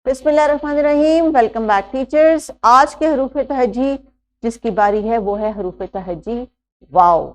बिस्मिल्लाहिर्रहमानिर्रहीम। Welcome back teachers. आज के हरूफ तहजी जिसकी बारी है वो है हरूफ तहजी वाव।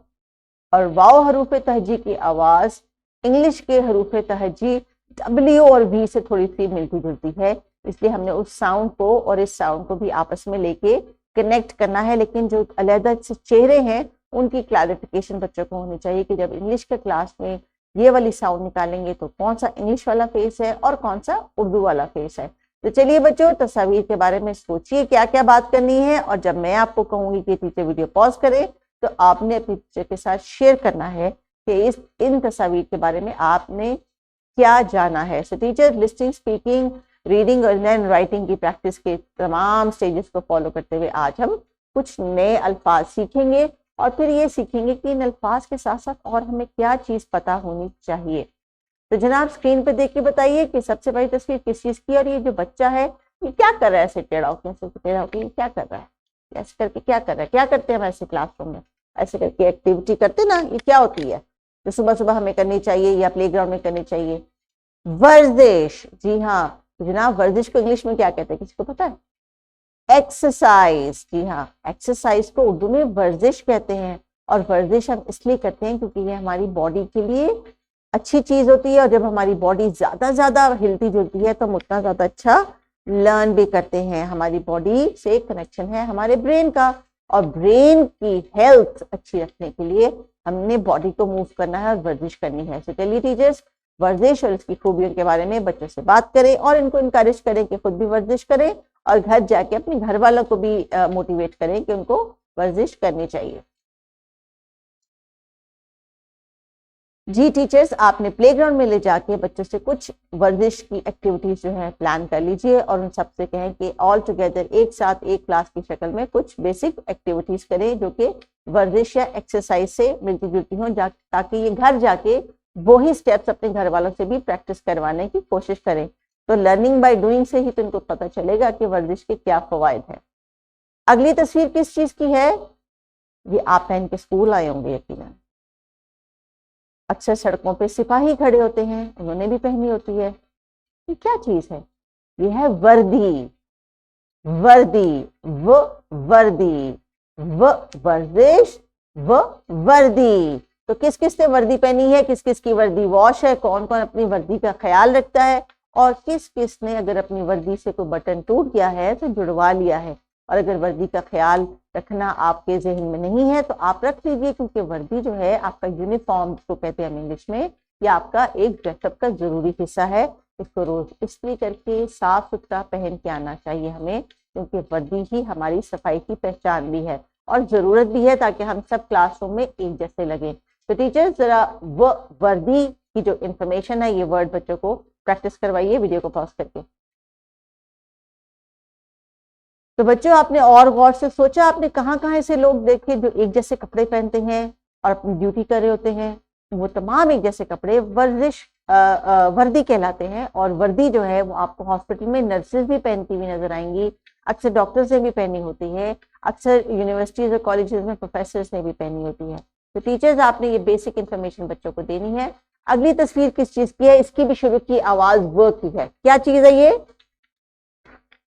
और वाव हरूफ तहजी की आवाज इंग्लिश के हरूफ तहजी डब्ल्यू और वी से थोड़ी सी मिलती जुलती है, इसलिए हमने उस साउंड को और इस साउंड को भी आपस में लेके कनेक्ट करना है। लेकिन जो अलग से चेहरे हैं उनकी क्लैरिफिकेशन बच्चों को होनी चाहिए कि जब इंग्लिश के क्लास में ये वाली साउंड निकालेंगे तो कौन सा इंग्लिश वाला फेस है और कौन सा उर्दू वाला फेस है। तो चलिए बच्चों, तस्वीर के बारे में सोचिए क्या क्या बात करनी है, और जब मैं आपको कहूंगी कि टीचर वीडियो पॉज करें तो आपने अपनी टीचर के साथ शेयर करना है कि इन तस्वीर के बारे में आपने क्या जाना है। सो टीचर लिस्टिंग, स्पीकिंग, रीडिंग और देन राइटिंग की प्रैक्टिस के तमाम स्टेजेस को फॉलो करते हुए आज हम कुछ नए अल्फाज सीखेंगे और फिर ये सीखेंगे कि इन अल्फाज के साथ साथ और हमें क्या चीज पता होनी चाहिए। तो जनाब स्क्रीन पे देख के बताइए कि सबसे बड़ी तस्वीर किस चीज की, और ये जो बच्चा है ये क्या कर रहा है? ऐसे टेढ़ा होकर क्या कर रहा है? ऐसे करके क्या कर रहा है? क्या करते हैं हम ऐसे क्लासरूम में? ऐसे करके एक्टिविटी करते ना, ये क्या होती है जो सुबह सुबह हमें करनी चाहिए या प्लेग्राउंड में करनी चाहिए? वर्जिश। जी हाँ, तो जनाब वर्जिश को इंग्लिश में क्या कहते हैं, किसी को पता है? एक्सरसाइज। जी हाँ, एक्सरसाइज को उर्दू में वर्जिश कहते हैं। और वर्जिश हम इसलिए करते हैं क्योंकि ये हमारी बॉडी के लिए अच्छी चीज होती है, और जब हमारी बॉडी ज्यादा हिलती जुलती है तो हम उतना ज्यादा अच्छा लर्न भी करते हैं। हमारी बॉडी से कनेक्शन है हमारे ब्रेन का, और ब्रेन की हेल्थ अच्छी रखने के लिए हमने बॉडी को मूव करना है और वर्जिश करनी है। तो चलिए टीचर्स, वर्जिश और इसकी खूबियों के बारे में बच्चों से बात करें और इनको इनकरेज करें कि खुद भी वर्जिश करें, और घर जाके अपने घर वालों को भी मोटिवेट करें कि उनको वर्जिश करनी चाहिए। जी टीचर्स, आपने प्लेग्राउंड में ले जाके बच्चों से कुछ वर्जिश की एक्टिविटीज जो है प्लान कर लीजिए, और उन सबसे कहें कि ऑल टुगेदर एक साथ एक क्लास की शक्ल में कुछ बेसिक एक्टिविटीज करें जो कि वर्जिश या एक्सरसाइज से मिलती जुलती हों, ताकि ये घर जाके वही स्टेप्स अपने घर वालों से भी प्रैक्टिस करवाने की कोशिश करें। तो लर्निंग बाय डूइंग से ही तो इनको पता चलेगा कि वर्जिश के क्या फवायद है। अगली तस्वीर किस चीज की है? ये आप पहन के स्कूल आए होंगे यकीनन। अक्सर सड़कों पे सिपाही खड़े होते हैं, उन्होंने भी पहनी होती है। ये क्या चीज है? ये है वर्दी। वर्दी, वो वर्दी, वो वर्जिश, वो वर्दी। तो किस किस ने वर्दी पहनी है, किस किस की वर्दी वॉश है, कौन कौन अपनी वर्दी का ख्याल रखता है, और किस किस ने अगर अपनी वर्दी से कोई बटन टूट गया है तो जुड़वा लिया है। और अगर वर्दी का ख्याल रखना आपके जहन में नहीं है तो आप रख लीजिए, क्योंकि वर्दी जो है आपका यूनिफॉर्म जिसको कहते हैं हम इंग्लिश में, या आपका एक ड्रेसअप का जरूरी हिस्सा है। इसको रोज इस्त्री करके साफ सुथरा पहन के आना चाहिए हमें, क्योंकि वर्दी ही हमारी सफाई की पहचान भी है और जरूरत भी है, ताकि हम सब क्लासरूम में एक जैसे लगे। तो टीचर्स जरा वो वर्दी की जो इंफॉर्मेशन है, ये वर्ड बच्चों को प्रैक्टिस करवाइए वीडियो को पॉज करके। तो बच्चों, आपने और गौर से सोचा, आपने कहाँ कहाँ ऐसे लोग देखे जो एक जैसे कपड़े पहनते हैं और अपनी ड्यूटी कर रहे होते हैं? वो तमाम एक जैसे कपड़े वर्जिश वर्दी कहलाते हैं। और वर्दी जो है वो आपको हॉस्पिटल में नर्सेज भी पहनती हुई नजर आएंगी, अक्सर डॉक्टर्स ने भी पहनी होती है, अक्सर यूनिवर्सिटीज और कॉलेजेस में प्रोफेसर्स ने भी पहनी होती है। तो टीचर्स, आपने ये बेसिक इंफॉर्मेशन बच्चों को देनी है। अगली तस्वीर किस चीज की है? इसकी भी शुरू की आवाज वर्क की है। क्या चीज है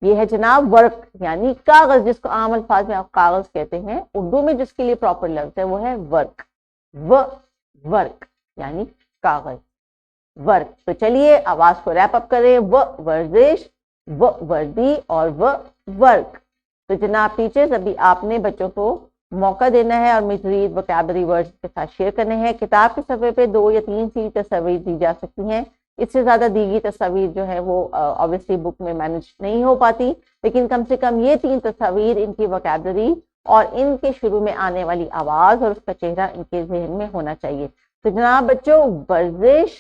ये है जनाब वर्क, यानी कागज, जिसको आम अल्फाज में आप कागज कहते हैं। उर्दू में जिसके लिए प्रॉपर लफ्ज है वो है वर्क। वर्क यानी कागज, वर्क। तो चलिए आवाज को रैप अप करें। वो वर्जिश, वो वर्दी और वो वर्क। तो जनाब टीचर्स, अभी आपने बच्चों को मौका देना है और मज़ीद वोकैबुलरी वर्ड्स के साथ शेयर करने हैं। किताब के सफ़े पे 2 या 3 सी तस्वीर दी जा सकती हैं, इससे ज्यादा दी गई तस्वीर जो है वो ऑब्वियसली बुक में मैनेज नहीं हो पाती, लेकिन कम से कम ये 3 तस्वीर, इनकी वोकैबुलरी और इनके शुरू में आने वाली आवाज और उसका चेहरा इनके जहन में होना चाहिए। तो जनाब बच्चों, वर्जिश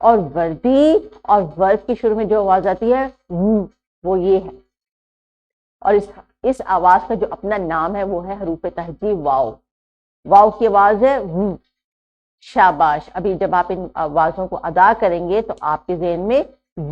और वर्दी और वर्क की शुरू में जो आवाज आती है वो ये है, और इस आवाज का जो अपना नाम है वो है हरूफ तहजी वाव। वाव की आवाज है शाबाश। अभी जब आप इन आवाजों को अदा करेंगे तो आपके ज़हन में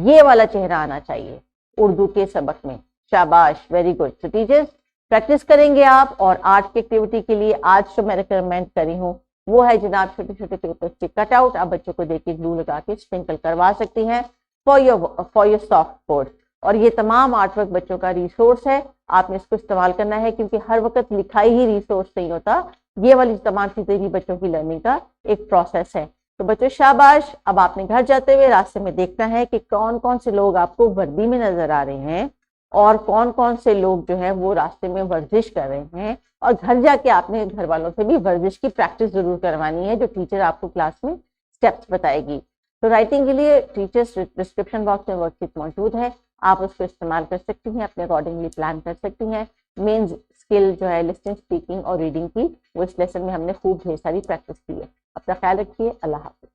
ये वाला चेहरा आना चाहिए उर्दू के सबक में। शाबाश, वेरी गुड। तो टीचर्स प्रैक्टिस करेंगे आप। और आर्ट की एक्टिविटी के लिए आज जो मैं रिकमेंड करी हूँ वो है जनाब छोटे छोटे पेपर से कट आउट। आप बच्चों को देखिए ग्लू लगा के स्प्रिंकल करवा सकती हैं फॉर योर सॉफ्ट बोर्ड। और ये तमाम आर्ट वर्क बच्चों का रिसोर्स है, आपने इसको इस्तेमाल करना है, क्योंकि हर वक्त लिखाई ही रिसोर्स नहीं होता, ये वाली तमाम चीजें भी बच्चों की लर्निंग का एक प्रोसेस है। तो बच्चों शाबाश, अब आपने घर जाते हुए रास्ते में देखना है कि कौन कौन से लोग आपको वर्दी में नजर आ रहे हैं और कौन कौन से लोग जो है वो रास्ते में वर्जिश कर रहे हैं, और घर जाके आपने घर वालों से भी वर्जिश की प्रैक्टिस जरूर करवानी है, जो टीचर आपको क्लास में स्टेप्स बताएगी। तो राइटिंग के लिए टीचर्स डिस्क्रिप्शन बॉक्स में वर्कशीट मौजूद है, आप उसको इस्तेमाल कर सकती हैं, अपने अकॉर्डिंगली प्लान कर सकती हैं। मेन स्किल जो है लिसनिंग, स्पीकिंग और रीडिंग की, वो इस लेसन में हमने खूब ढेर सारी प्रैक्टिस की है। अपना ख्याल रखिए, अल्लाह हाफिज।